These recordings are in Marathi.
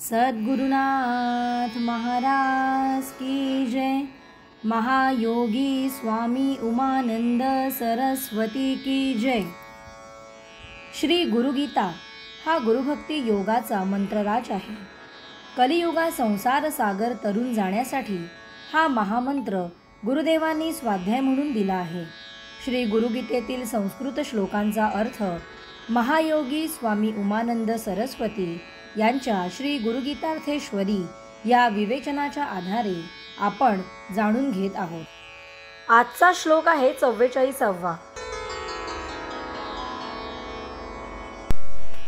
सद्गुरुनाथ महाराज की जय। महायोगी स्वामी उमानंद सरस्वती की जय। श्री गुरुगीता हा गुरुभक्ती योगाचा मंत्रराज आहे। कलियुगा संसार सागर तरून जाण्यासाठी हा महामंत्र गुरुदेवांनी स्वाध्याय म्हणून दिला आहे। श्री गुरुगीतेतील संस्कृत श्लोकांचा अर्थ महायोगी स्वामी उमानंद सरस्वती यांच्या श्री गुरुगीतार्थेश्वरी या विवेचनाच्या आधारे आपण जाणून घेत आहोत। आजचा श्लोक आहे 44वा।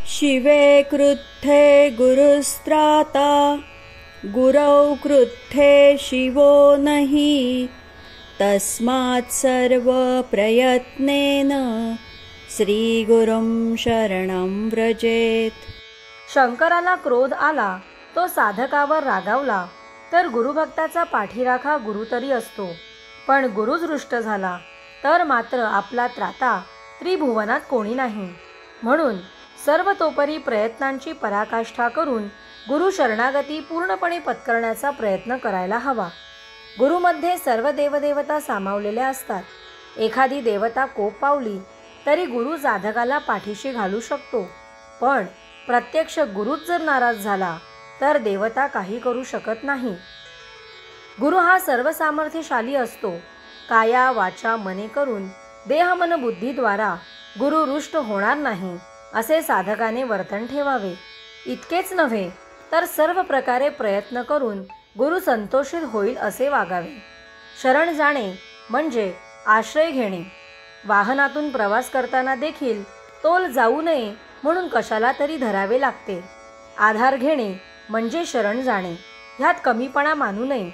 शिवे कृत्थे गुरुस्त्राता गुरौ कृत्थे शिवो नहि तस्मात् सर्व प्रयत्नेन श्रीगुरुं शरणं व्रजेत। शंकराला क्रोध आला, तो साधकावर रागावला, तर गुरुभक्ताचा पाठीराखा गुरु तरी असतो, पण गुरुच रुष्ट झाला तर मात्र आपला त्राता त्रिभुवनात कोणी नाही। म्हणून सर्वतोपरी प्रयत्नांची पराकाष्ठा करून गुरु शरणागती पूर्णपणे पत्करण्याचा प्रयत्न करायला हवा। गुरुमध्ये सर्व देवदेवता सामावलेल्या असतात। एखादी देवता कोप पावली तरी गुरु साधकाला पाठीशी घालू शकतो, पण प्रत्यक्ष गुरुच जर नाराज झाला तर देवता काही करू शकत नाही। गुरु हा सर्वसामर्थ्यशाली असतो। काया वाचा मने करून देह मन बुद्धीद्वारा गुरु रुष्ट होणार नाही असे साधकाने वर्तन ठेवावे। इतकेच नव्हे तर सर्व प्रकारे प्रयत्न करून गुरु संतोषित होईल असे वागावे। शरण जाणे म्हणजे आश्रय घेणे। वाहनातून प्रवास करताना देखील तोल जाऊ नये म्हणून कशाला तरी धरावे लागते। आधार घेणे म्हणजे शरण जाणे, ह्यात कमीपणा मानू नये।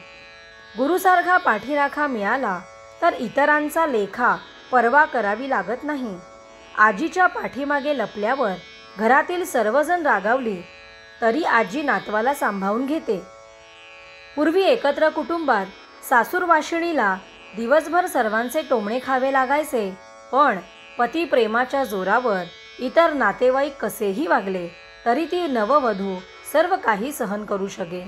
गुरुसारखा पाठीराखा मिळाला तर इतरांचा लेखा परवा करावी लागत नाही। आजीच्या पाठीमागे लपल्यावर घरातील सर्वजण रागावली तरी आजी नातवाला सांभाळून घेते। पूर्वी एकत्र कुटुंबात सासूरवाशिणीला दिवसभर सर्वांचे टोमणे खावे लागायचे, पण पती प्रेमाच्या जोरावर इतर नातेवाईक कसेही वागले तरी ती नववधू सर्व काही सहन करू शके।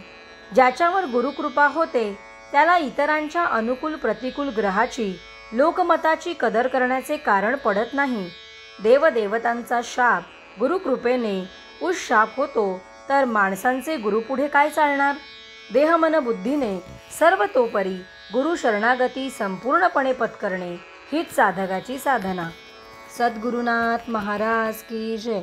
ज्याच्यावर गुरुकृपा होते त्याला इतरांच्या अनुकूल प्रतिकूल ग्रहाची लोकमताची कदर करण्याचे कारण पडत नाही। देवदेवतांचा शाप गुरुकृपेने उशाप होतो, तर माणसांचे गुरुपुढे काय चालणार। देहमन बुद्धीने सर्वतोपरी गुरु शरणागती संपूर्णपणे पत्करणे हीच साधकाची साधना। सद्गुरुनाथ महाराज की जय।